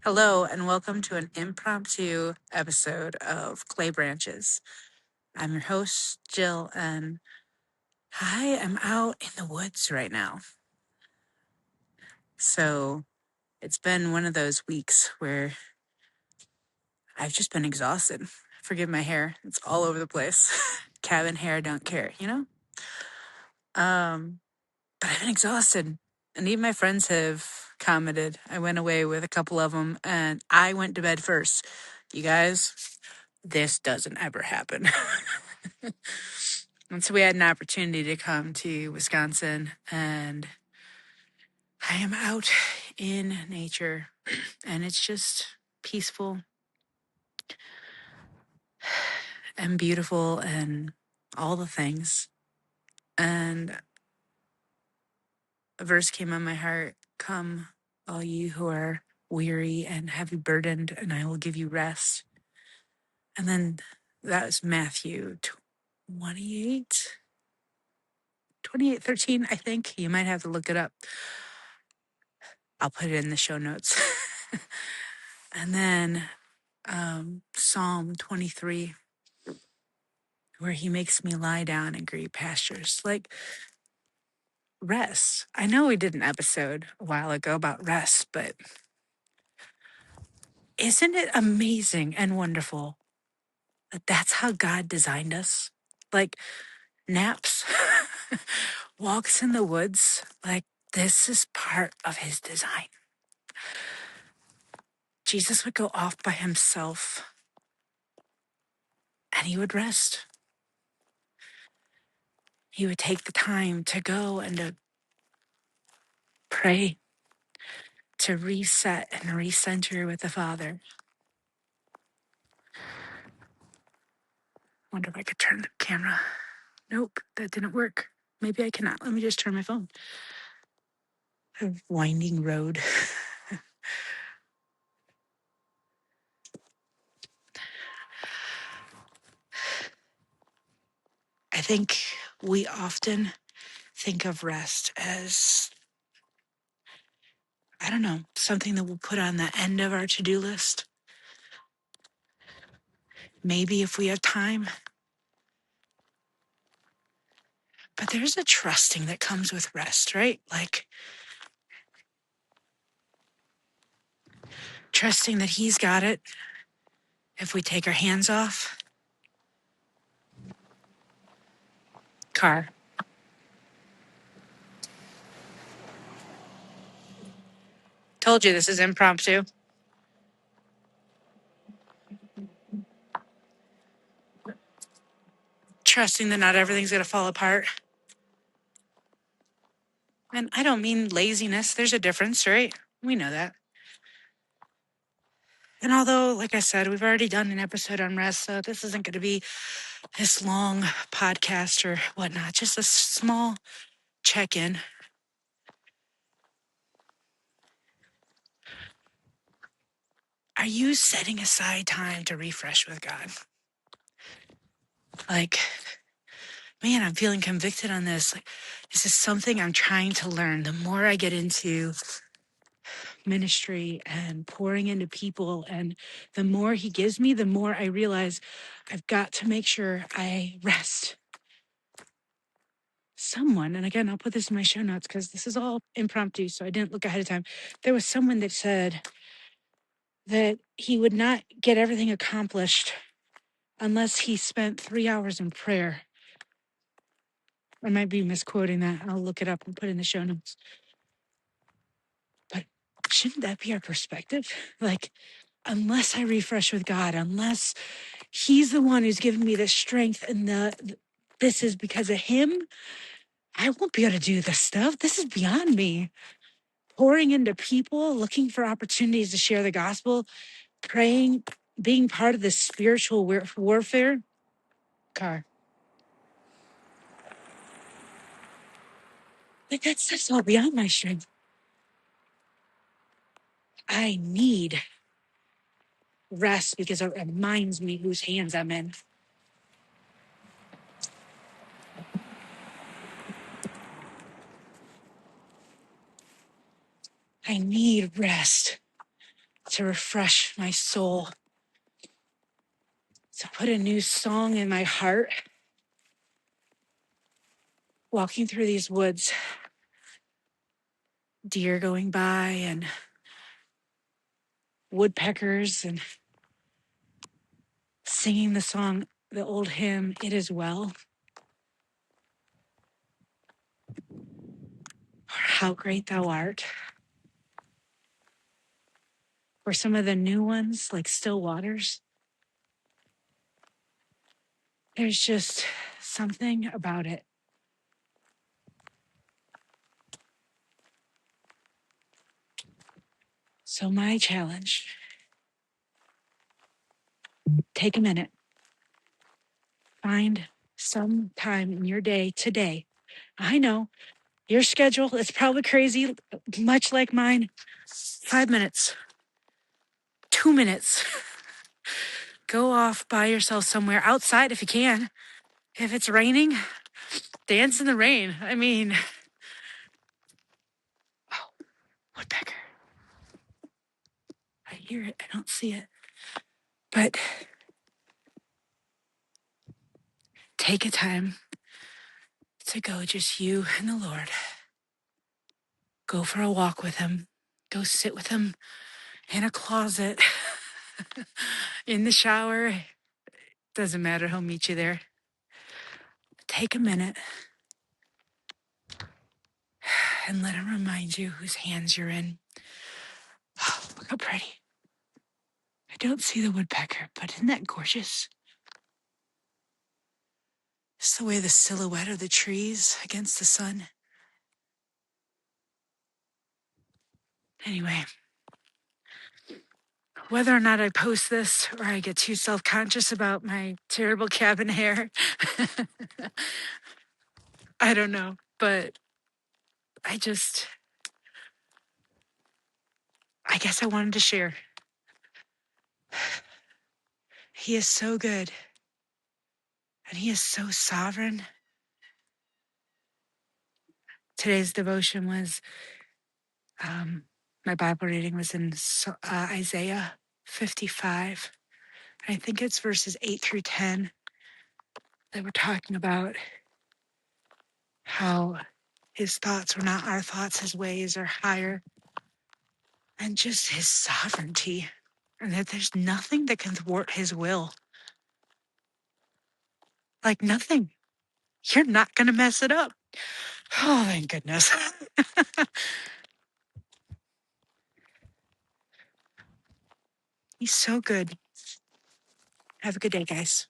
Hello, and welcome to an impromptu episode of Clay Branches. I'm your host, Jill, and I am out in the woods right now. So it's been one of those weeks where I've just been exhausted. Forgive my hair, it's all over the place. Cabin hair, don't care, you know? But I've been exhausted. And even my friends have commented. I went away with a couple of them, and I went to bed first. You guys, this doesn't ever happen. And so we had an opportunity to come to Wisconsin, and I am out in nature, and it's just peaceful and beautiful and all the things. And a verse came on my heart: "Come, all you who are weary and heavy burdened, and I will give you rest." And then that was Matthew 28:13, I think. You might have to look it up. I'll put it in the show notes. And then Psalm 23, where he makes me lie down in green pastures. Like, rest. I know we did an episode a while ago about rest, but isn't it amazing and wonderful that that's how God designed us? Like, naps, walks in the woods. Like, this is part of his design. Jesus would go off by himself and he would rest. He would take the time to go and to pray, to reset and recenter with the Father. Wonder if I could turn the camera. Nope, that didn't work. Maybe I cannot. Let me just turn my phone. A winding road. I think we often think of rest as, I don't know, something that we'll put on the end of our to-do list. Maybe if we have time. But there's a trusting that comes with rest, right? Like, trusting that he's got it if we take our hands off. Car. Told you this is impromptu. Trusting that not everything's going to fall apart. And I don't mean laziness. There's a difference, right? We know that. And although, like I said, we've already done an episode on rest, so this isn't going to be this long podcast or whatnot, just a small check-in. Are you setting aside time to refresh with God? Like, man, I'm feeling convicted on this. Like, this is something I'm trying to learn. The more I get into ministry and pouring into people, and the more he gives me, the more I realize I've got to make sure I rest. Someone, and again, I'll put this in my show notes because this is all impromptu, so I didn't look ahead of time. There was someone that said that he would not get everything accomplished unless he spent 3 hours in prayer. I might be misquoting that. I'll look it up and put it in the show notes. But shouldn't that be our perspective? Like, unless I refresh with God, unless he's the one who's given me the strength and this is because of him, I won't be able to do this stuff. This is beyond me. Pouring into people, looking for opportunities to share the gospel, praying, being part of the spiritual warfare. Car. Like, that stuff's all beyond my strength. I need rest because it reminds me whose hands I'm in. I need rest to refresh my soul, to put a new song in my heart. Walking through these woods, deer going by and woodpeckers, and singing the song, the old hymn, It Is Well, or How Great Thou Art, or some of the new ones like Still Waters. There's just something about it. So my challenge, take a minute, find some time in your day today. I know your schedule is probably crazy, much like mine. 5 minutes, 2 minutes. Go off by yourself somewhere outside if you can. If it's raining, dance in the rain. I mean, oh, woodpecker. I hear it. I don't see it. But take a time to go, just you and the Lord. Go for a walk with him. Go sit with him in a closet, in the shower. Doesn't matter. He'll meet you there. Take a minute and let him remind you whose hands you're in. Oh, look how pretty. I don't see the woodpecker, but isn't that gorgeous? It's the way the silhouette of the trees against the sun. Anyway, whether or not I post this or I get too self-conscious about my terrible cabin hair, I don't know. But I guess I wanted to share. He is so good. And he is so sovereign. Today's devotion was, my Bible reading was in Isaiah 55. I think it's verses 8 through 10 that we're talking about how his thoughts are not our thoughts, his ways are higher, and just his sovereignty, and that there's nothing that can thwart his will. Like nothing. You're not going to mess it up. Oh, thank goodness. He's so good. Have a good day, guys.